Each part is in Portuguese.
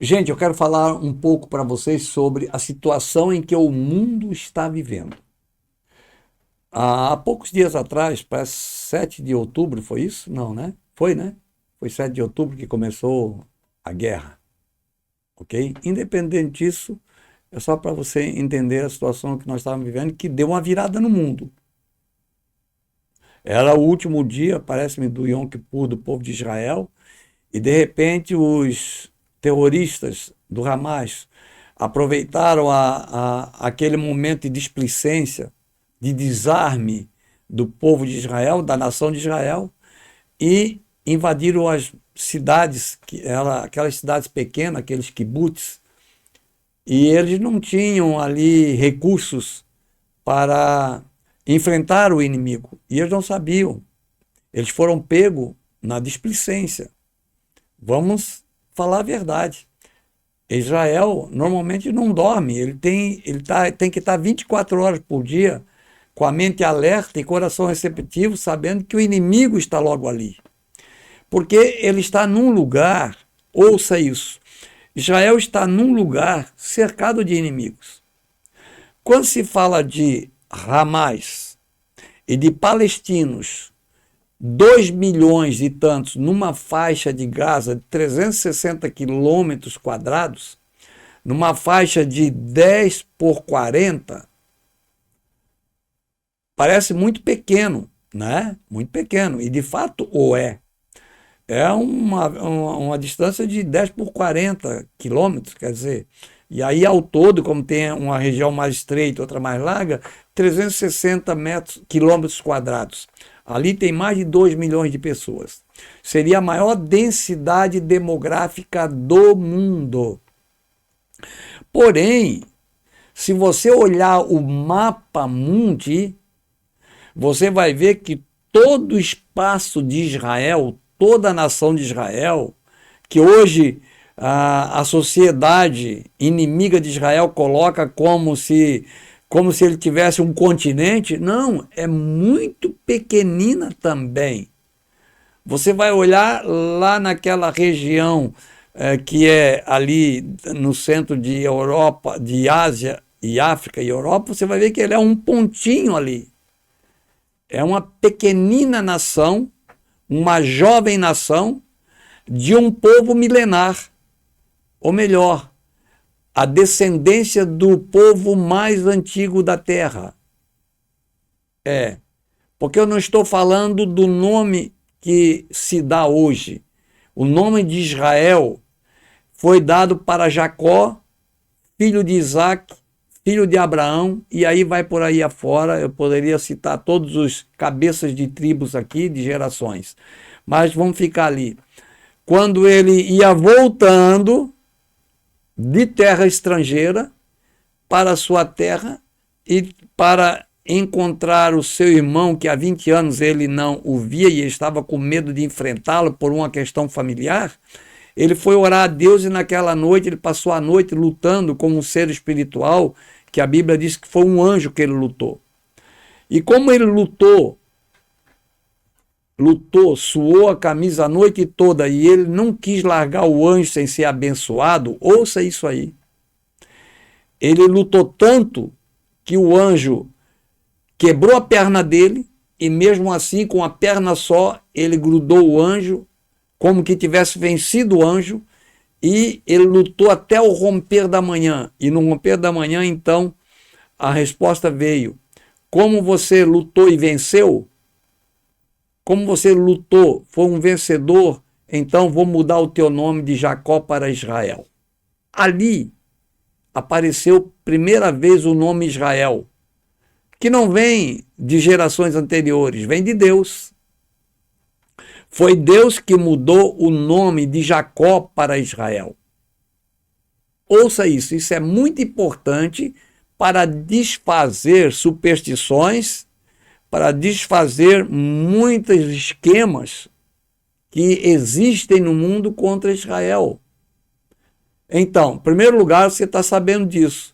Gente, eu quero falar um pouco para vocês sobre a situação em que o mundo está vivendo. Há poucos dias atrás, parece 7 de outubro, foi isso? Não, né? Foi, né? Foi 7 de outubro que começou a guerra, ok? Independente disso, é só para você entender a situação que nós estávamos vivendo, que deu uma virada no mundo. Era o último dia, parece-me, do Yom Kippur do povo de Israel, e de repente os terroristas do Hamas aproveitaram aquele momento de displicência, de desarme do povo de Israel, da nação de Israel, e invadiram as cidades, aquelas cidades pequenas, aqueles kibbutz, e eles não tinham ali recursos para enfrentar o inimigo, e eles não sabiam. Eles foram pegos na displicência. Vamos falar a verdade. Israel normalmente não dorme, tem que estar 24 horas por dia com a mente alerta e coração receptivo, sabendo que o inimigo está logo ali. Porque ele está num lugar, ouça isso, Israel está num lugar cercado de inimigos. Quando se fala de Hamas e de palestinos, 2 milhões e tantos numa faixa de Gaza de 360 quilômetros quadrados, numa faixa de 10 por 40, parece muito pequeno, né? Muito pequeno, e de fato o é. É uma distância de 10 por 40 quilômetros, quer dizer, e aí ao todo, como tem uma região mais estreita, outra mais larga, 360 quilômetros quadrados. Ali tem mais de 2 milhões de pessoas. Seria a maior densidade demográfica do mundo. Porém, se você olhar o mapa mundi, você vai ver que todo o espaço de Israel, toda a nação de Israel, que hoje a sociedade inimiga de Israel coloca como se ele tivesse um continente, não, é muito pequenina também. Você vai olhar lá naquela região que é ali no centro de Europa, de Ásia e África e Europa, você vai ver que ele é um pontinho ali. É uma pequenina nação, uma jovem nação de um povo milenar. Ou melhor, a descendência do povo mais antigo da Terra. Porque eu não estou falando do nome que se dá hoje. O nome de Israel foi dado para Jacó, filho de Isaac, filho de Abraão, e aí vai por aí afora. Eu poderia citar todos os cabeças de tribos aqui, de gerações, mas vamos ficar ali. Quando ele ia voltando de terra estrangeira para a sua terra e para encontrar o seu irmão, que há 20 anos ele não o via e estava com medo de enfrentá-lo por uma questão familiar, ele foi orar a Deus e naquela noite ele passou a noite lutando com um ser espiritual, que a Bíblia diz que foi um anjo que ele lutou. E como ele lutou, suou a camisa a noite toda e ele não quis largar o anjo sem ser abençoado, ouça isso aí. Ele lutou tanto que o anjo quebrou a perna dele e mesmo assim, com a perna só, ele grudou o anjo como que tivesse vencido o anjo e ele lutou até o romper da manhã. E no romper da manhã, então, a resposta veio. Como você lutou e venceu? Como você lutou, foi um vencedor, então vou mudar o teu nome de Jacó para Israel. Ali apareceu primeira vez o nome Israel, que não vem de gerações anteriores, vem de Deus. Foi Deus que mudou o nome de Jacó para Israel. Ouça isso é muito importante para desfazer superstições, para desfazer muitos esquemas que existem no mundo contra Israel. Então, em primeiro lugar, você está sabendo disso.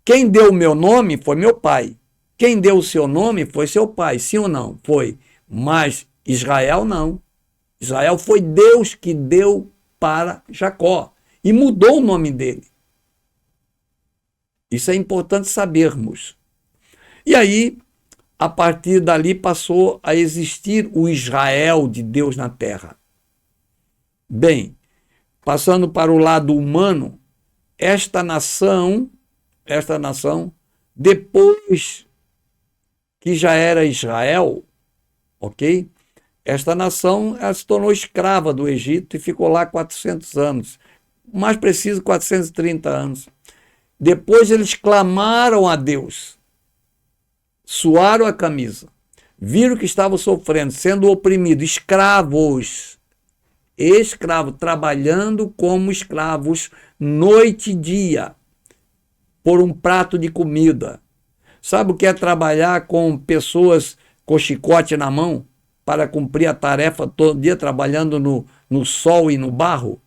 Quem deu o meu nome foi meu pai. Quem deu o seu nome foi seu pai, sim ou não? Foi. Mas Israel não. Israel foi Deus que deu para Jacó. e mudou o nome dele. Isso é importante sabermos. E aí, a partir dali, passou a existir o Israel de Deus na terra. Bem, passando para o lado humano, esta nação, depois que já era Israel, ok? Esta nação ela se tornou escrava do Egito e ficou lá 400 anos. Mais preciso, 430 anos. Depois eles clamaram a Deus, suaram a camisa, viram que estavam sofrendo, sendo oprimidos, escravos, trabalhando como escravos noite e dia, por um prato de comida. Sabe o que é trabalhar com pessoas com chicote na mão para cumprir a tarefa todo dia, trabalhando no sol e no barro?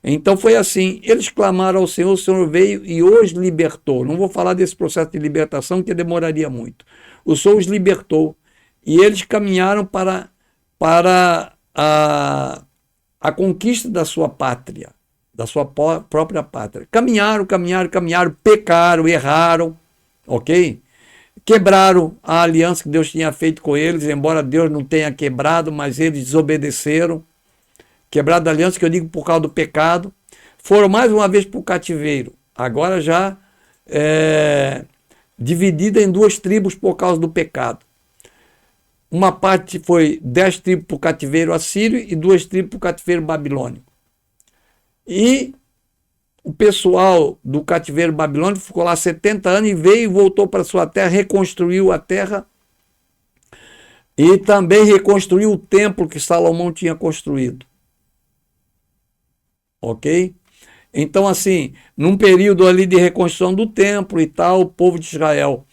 Então foi assim, eles clamaram ao Senhor, o Senhor veio e os libertou. Não vou falar desse processo de libertação, que demoraria muito. O Senhor os libertou e eles caminharam para a conquista da sua pátria, da sua própria pátria. Caminharam, pecaram, erraram, ok? Quebraram a aliança que Deus tinha feito com eles, embora Deus não tenha quebrado, mas eles desobedeceram. Quebrado a aliança, que eu digo por causa do pecado, foram mais uma vez para o cativeiro, agora já dividida em 2 tribos por causa do pecado. Uma parte foi 10 tribos para o cativeiro assírio e 2 tribos para o cativeiro babilônico. E o pessoal do cativeiro babilônico ficou lá 70 anos e veio e voltou para sua terra, reconstruiu a terra e também reconstruiu o templo que Salomão tinha construído. Ok? Então, assim, num período ali de reconstrução do templo e tal, o povo de Israel.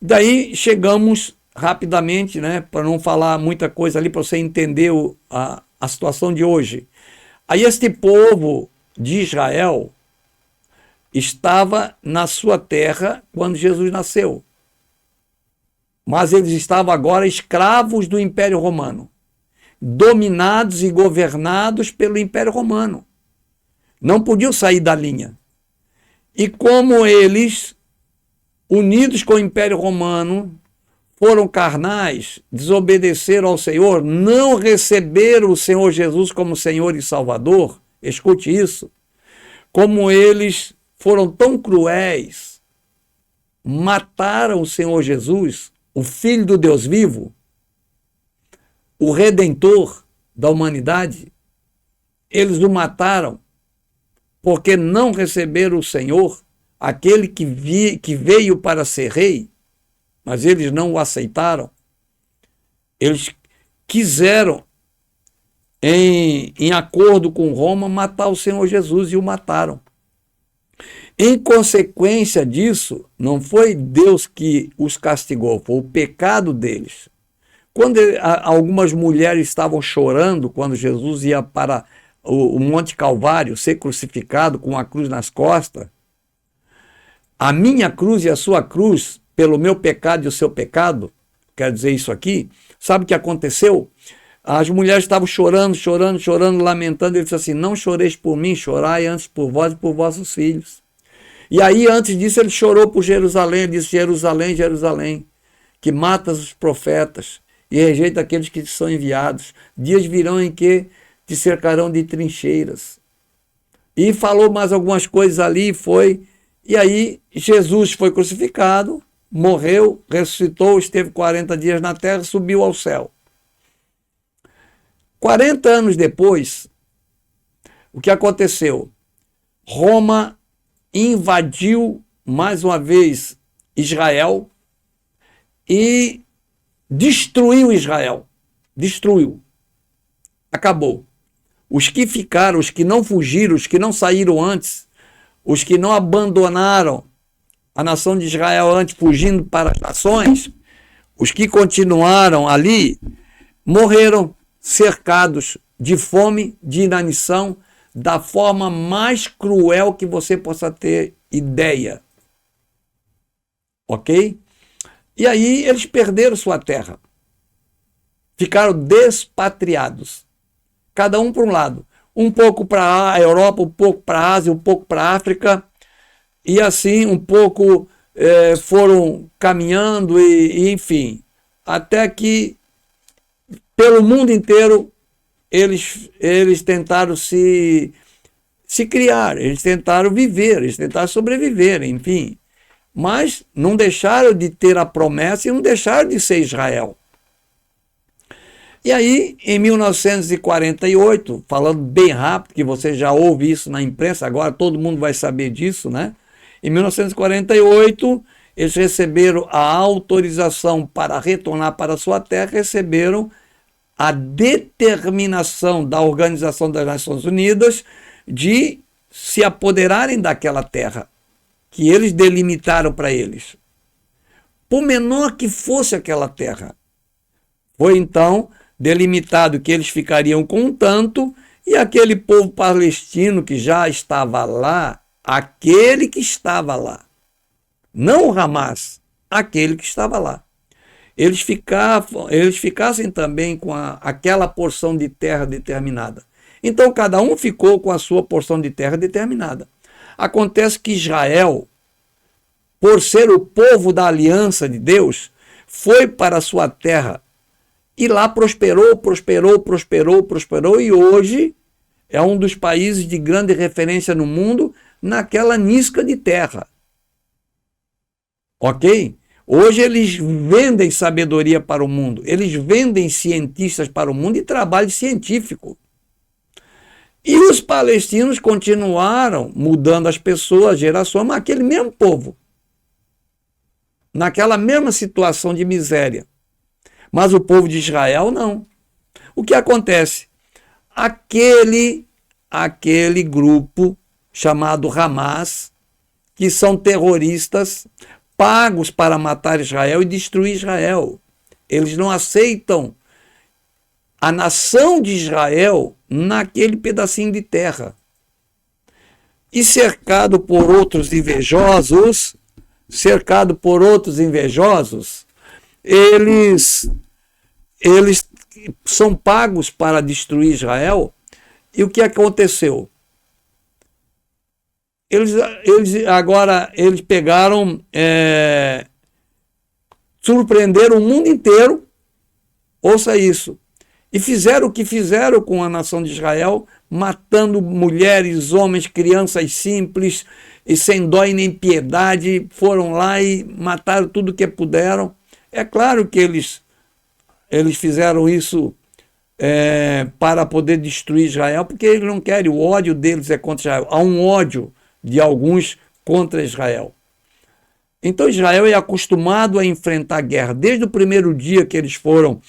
Daí chegamos rapidamente, né, para não falar muita coisa ali, para você entender a situação de hoje. Aí este povo de Israel estava na sua terra quando Jesus nasceu. Mas eles estavam agora escravos do Império Romano, dominados e governados pelo Império Romano. Não podiam sair da linha. E como eles, unidos com o Império Romano, foram carnais, desobedeceram ao Senhor, não receberam o Senhor Jesus como Senhor e Salvador, escute isso, como eles foram tão cruéis, mataram o Senhor Jesus, o Filho do Deus vivo, o Redentor da humanidade, eles o mataram porque não receberam o Senhor, aquele que veio para ser rei, mas eles não o aceitaram. Eles quiseram, em acordo com Roma, matar o Senhor Jesus e o mataram. Em consequência disso, não foi Deus que os castigou, foi o pecado deles. Quando algumas mulheres estavam chorando, quando Jesus ia para o Monte Calvário ser crucificado com a cruz nas costas, a minha cruz e a sua cruz, pelo meu pecado e o seu pecado, quer dizer isso aqui, sabe o que aconteceu? As mulheres estavam chorando, lamentando, ele disse assim, não choreis por mim, chorai antes por vós e por vossos filhos. E aí, antes disso, ele chorou por Jerusalém, ele disse, Jerusalém, Jerusalém, que matas os profetas e rejeita aqueles que te são enviados. Dias virão em que te cercarão de trincheiras. E falou mais algumas coisas ali, e aí Jesus foi crucificado, morreu, ressuscitou, esteve 40 dias na terra, subiu ao céu. 40 anos depois, o que aconteceu? Roma invadiu mais uma vez Israel e destruiu Israel. Destruiu. Acabou. Os que ficaram, os que não fugiram, os que não saíram antes, os que não abandonaram a nação de Israel antes, fugindo para as nações, os que continuaram ali, morreram cercados de fome, de inanição, da forma mais cruel que você possa ter ideia. Ok? E aí eles perderam sua terra. Ficaram despatriados. Cada um para um lado. um pouco para a Europa, um pouco para a Ásia, um pouco para a África, e assim um pouco foram caminhando e enfim, até que pelo mundo inteiro eles tentaram se criar, eles tentaram viver, eles tentaram sobreviver, enfim. Mas não deixaram de ter a promessa e não deixaram de ser Israel. E aí, em 1948, falando bem rápido, que você já ouve isso na imprensa, agora todo mundo vai saber disso, né? Em 1948, eles receberam a autorização para retornar para sua terra, receberam a determinação da Organização das Nações Unidas de se apoderarem daquela terra que eles delimitaram para eles. Por menor que fosse aquela terra, foi então delimitado que eles ficariam com um tanto, e aquele povo palestino que já estava lá, aquele que estava lá, não o Hamas, aquele que estava lá, eles ficassem também com aquela porção de terra determinada. Então cada um ficou com a sua porção de terra determinada. Acontece que Israel, por ser o povo da aliança de Deus, foi para a sua terra e lá prosperou, e hoje é um dos países de grande referência no mundo naquela nisca de terra. Ok? Hoje eles vendem sabedoria para o mundo, eles vendem cientistas para o mundo e trabalho científico. E os palestinos continuaram mudando as pessoas, gerações, mas aquele mesmo povo, naquela mesma situação de miséria. Mas o povo de Israel não. O que acontece? Aquele grupo chamado Hamas, que são terroristas, pagos para matar Israel e destruir Israel. Eles não aceitam a nação de Israel naquele pedacinho de terra. E cercado por outros invejosos, eles são pagos para destruir Israel. E o que aconteceu? Eles pegaram, surpreenderam o mundo inteiro, ouça isso, e fizeram o que fizeram com a nação de Israel, matando mulheres, homens, crianças simples, e sem dó e nem piedade, foram lá e mataram tudo que puderam. É claro que eles fizeram isso para poder destruir Israel, porque eles não querem, o ódio deles é contra Israel. Há um ódio de alguns contra Israel. Então Israel é acostumado a enfrentar guerra. Desde o primeiro dia que eles foram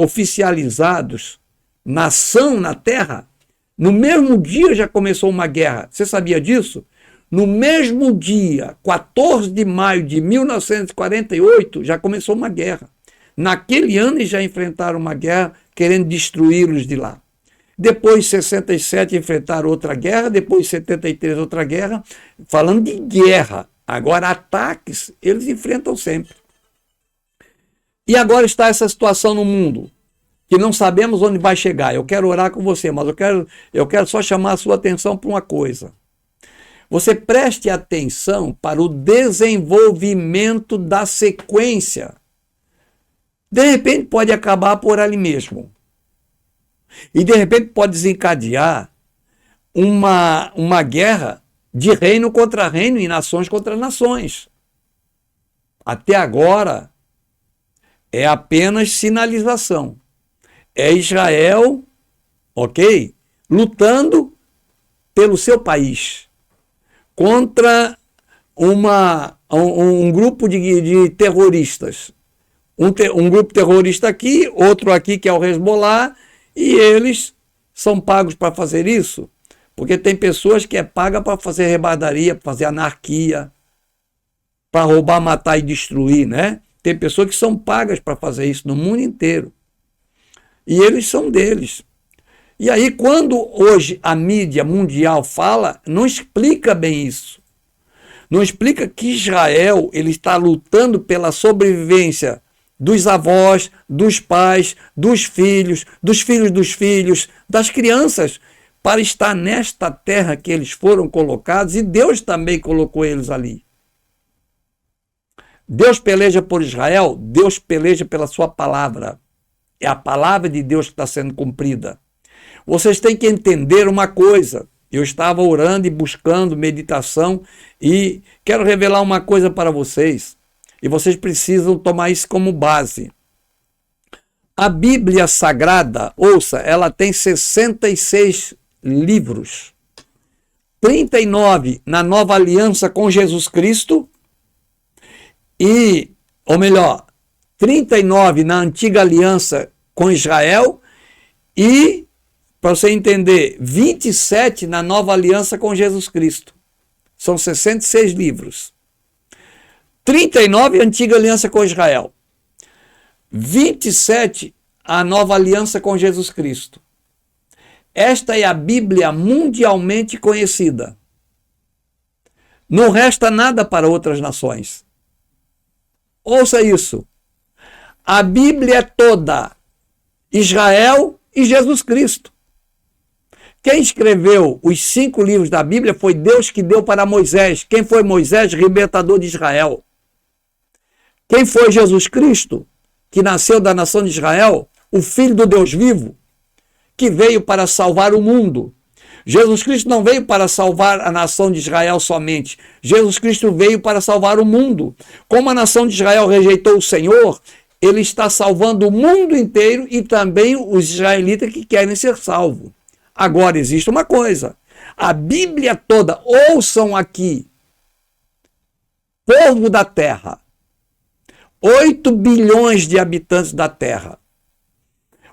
oficializados, nação na terra, no mesmo dia já começou uma guerra. Você sabia disso? No mesmo dia, 14 de maio de 1948, já começou uma guerra. Naquele ano eles já enfrentaram uma guerra querendo destruí-los de lá. Depois, em 67, enfrentaram outra guerra. Depois, em 73, outra guerra. Falando de guerra. Agora, ataques, eles enfrentam sempre. E agora está essa situação no mundo, que não sabemos onde vai chegar. Eu quero orar com você, mas eu quero só chamar a sua atenção para uma coisa. Você preste atenção para o desenvolvimento da sequência. De repente pode acabar por ali mesmo. E de repente pode desencadear uma guerra de reino contra reino e nações contra nações. Até agora é apenas sinalização. É Israel, ok? Lutando pelo seu país contra um grupo de terroristas. Um grupo terrorista aqui, outro aqui que é o Hezbollah, e eles são pagos para fazer isso, porque tem pessoas que é paga para fazer rebardaria, para fazer anarquia, para roubar, matar e destruir, né? Tem pessoas que são pagas para fazer isso no mundo inteiro. E eles são deles. E aí, quando hoje a mídia mundial fala, não explica bem isso. Não explica que Israel ele está lutando pela sobrevivência dos avós, dos pais, dos filhos dos filhos, das crianças, para estar nesta terra que eles foram colocados, e Deus também colocou eles ali. Deus peleja por Israel, Deus peleja pela sua palavra. É a palavra de Deus que está sendo cumprida. Vocês têm que entender uma coisa. Eu estava orando e buscando meditação e quero revelar uma coisa para vocês. E vocês precisam tomar isso como base. A Bíblia Sagrada, ouça, ela tem 66 livros. 39 na Nova Aliança com Jesus Cristo ou melhor, 39 na Antiga Aliança com Israel e, para você entender, 27 na Nova Aliança com Jesus Cristo. São 66 livros. 39 Antiga Aliança com Israel. 27 a Nova Aliança com Jesus Cristo. Esta é a Bíblia mundialmente conhecida. Não resta nada para outras nações. Ouça isso. A Bíblia é toda Israel e Jesus Cristo. Quem escreveu os 5 livros da Bíblia foi Deus que deu para Moisés. Quem foi Moisés? Libertador de Israel. Quem foi Jesus Cristo? Que nasceu da nação de Israel? O Filho do Deus vivo, que veio para salvar o mundo. Jesus Cristo não veio para salvar a nação de Israel somente. Jesus Cristo veio para salvar o mundo. Como a nação de Israel rejeitou o Senhor, ele está salvando o mundo inteiro e também os israelitas que querem ser salvos. Agora, existe uma coisa. A Bíblia toda, ouçam aqui, povo da terra, 8 bilhões de habitantes da terra.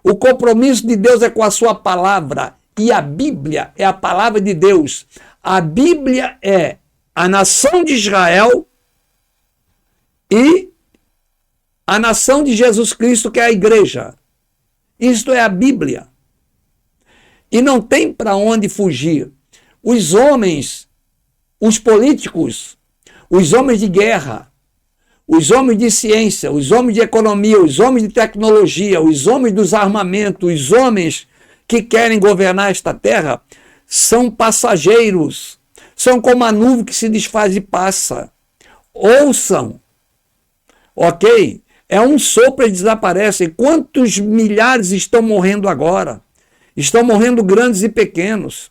O compromisso de Deus é com a sua palavra. E a Bíblia é a palavra de Deus. A Bíblia é a nação de Israel e a nação de Jesus Cristo, que é a igreja. Isto é a Bíblia. E não tem para onde fugir. Os homens, os políticos, os homens de guerra, os homens de ciência, os homens de economia, os homens de tecnologia, os homens dos armamentos, os homens que querem governar esta terra, são passageiros. São como a nuvem que se desfaz e passa. Ouçam. Ok? É um sopro e desaparecem. Quantos milhares estão morrendo agora? Estão morrendo grandes e pequenos.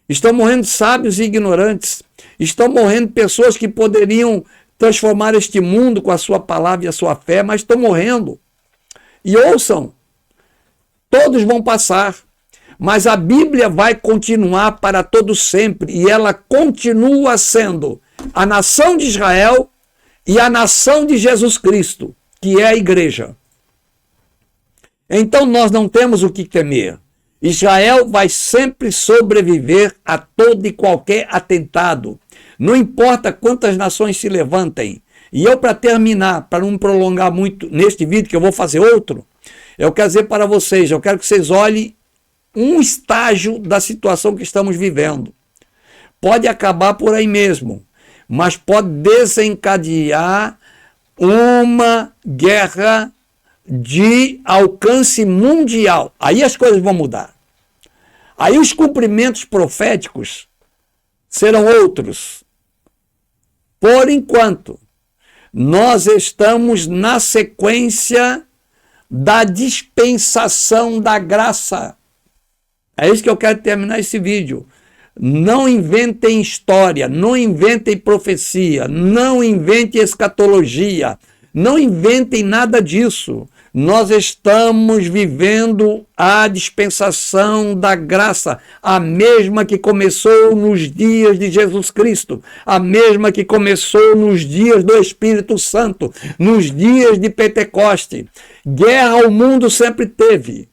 Estão morrendo sábios e ignorantes. Estão morrendo pessoas que poderiam transformar este mundo com a sua palavra e a sua fé, mas estão morrendo. E ouçam, todos vão passar, mas a Bíblia vai continuar para todo sempre, e ela continua sendo a nação de Israel e a nação de Jesus Cristo, que é a igreja. Então nós não temos o que temer. Israel vai sempre sobreviver a todo e qualquer atentado. Não importa quantas nações se levantem. E eu, para terminar, para não prolongar muito neste vídeo, que eu vou fazer outro, eu quero dizer para vocês, eu quero que vocês olhem um estágio da situação que estamos vivendo. Pode acabar por aí mesmo, mas pode desencadear uma guerra de alcance mundial. Aí as coisas vão mudar. Aí os cumprimentos proféticos serão outros. Por enquanto, nós estamos na sequência da dispensação da graça. É isso que eu quero terminar esse vídeo. Não inventem história, não inventem profecia, não inventem escatologia, não inventem nada disso. Nós estamos vivendo a dispensação da graça, a mesma que começou nos dias de Jesus Cristo, a mesma que começou nos dias do Espírito Santo, nos dias de Pentecoste. Guerra o mundo sempre teve.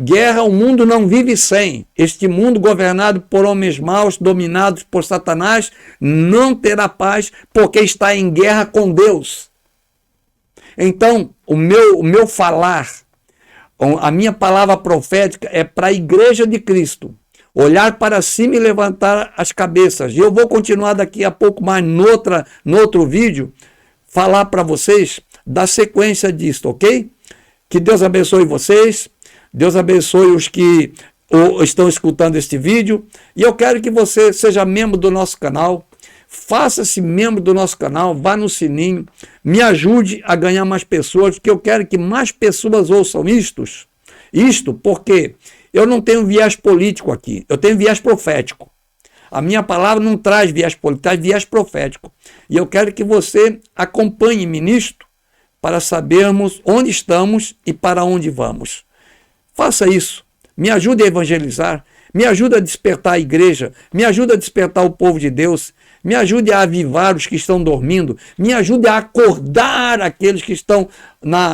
Guerra o mundo não vive sem. Este mundo governado por homens maus, dominados por Satanás, não terá paz porque está em guerra com Deus. Então, o meu falar, a minha palavra profética é para a igreja de Cristo. Olhar para cima e levantar as cabeças. E eu vou continuar daqui a pouco mais no outro vídeo, falar para vocês da sequência disso, ok? Que Deus abençoe vocês. Deus abençoe os que ou estão escutando este vídeo, e eu quero que você seja membro do nosso canal. Faça-se membro do nosso canal, vá no sininho, me ajude a ganhar mais pessoas, porque eu quero que mais pessoas ouçam isto porque eu não tenho viés político aqui, eu tenho viés profético. A minha palavra não traz viés político, traz viés profético. E eu quero que você acompanhe-me nisto para sabermos onde estamos e para onde vamos. Faça isso, me ajude a evangelizar, me ajude a despertar a igreja, me ajude a despertar o povo de Deus, me ajude a avivar os que estão dormindo, me ajude a acordar aqueles que estão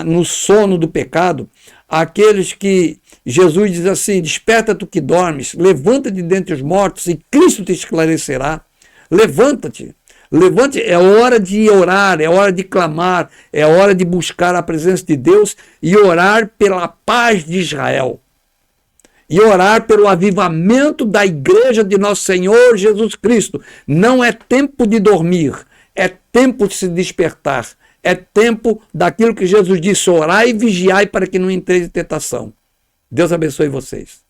no sono do pecado, aqueles que Jesus diz assim: desperta tu que dormes, levanta-te dentre os mortos e Cristo te esclarecerá. Levanta-te, levante, é hora de orar, é hora de clamar, é hora de buscar a presença de Deus e orar pela paz de Israel. E orar pelo avivamento da igreja de nosso Senhor Jesus Cristo. Não é tempo de dormir, é tempo de se despertar. É tempo daquilo que Jesus disse: orai e vigiai para que não entreis em tentação. Deus abençoe vocês.